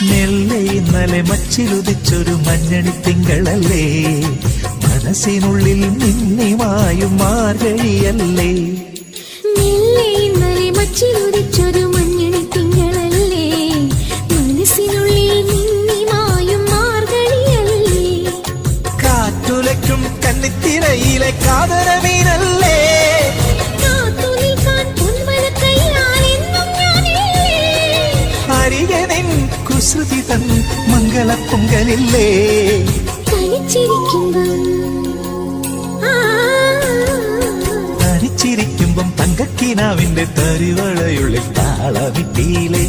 മെല്ലെ ഇന്നലെ മച്ചിലുദിച്ചൊരു മഞ്ഞണി തിങ്കളല്ലേ, മനസ്സിനുള്ളിൽ മിന്നിമായും മാർഗഴിയല്ലേ. മെല്ലെ ഇന്നലെ മച്ചിലുദിച്ചൊരു മഞ്ഞണി തിങ്കളല്ലേ, മനസ്സിനുള്ളിൽ മിന്നിമായും മാർഗഴിയല്ലേ. കാറ്റുലയ്ക്കും കന്നിത്തിരയിലെ കാതരമീനല്ലേ, കുസൃതി തൻ മംഗളപ്പൊങ്കലില്ലേ. തനിച്ചിരിക്കുമ്പം തങ്കക്കിനാവിന്റെ തരിവളയുള്ളിൽ താളമിട്ടിയിലെ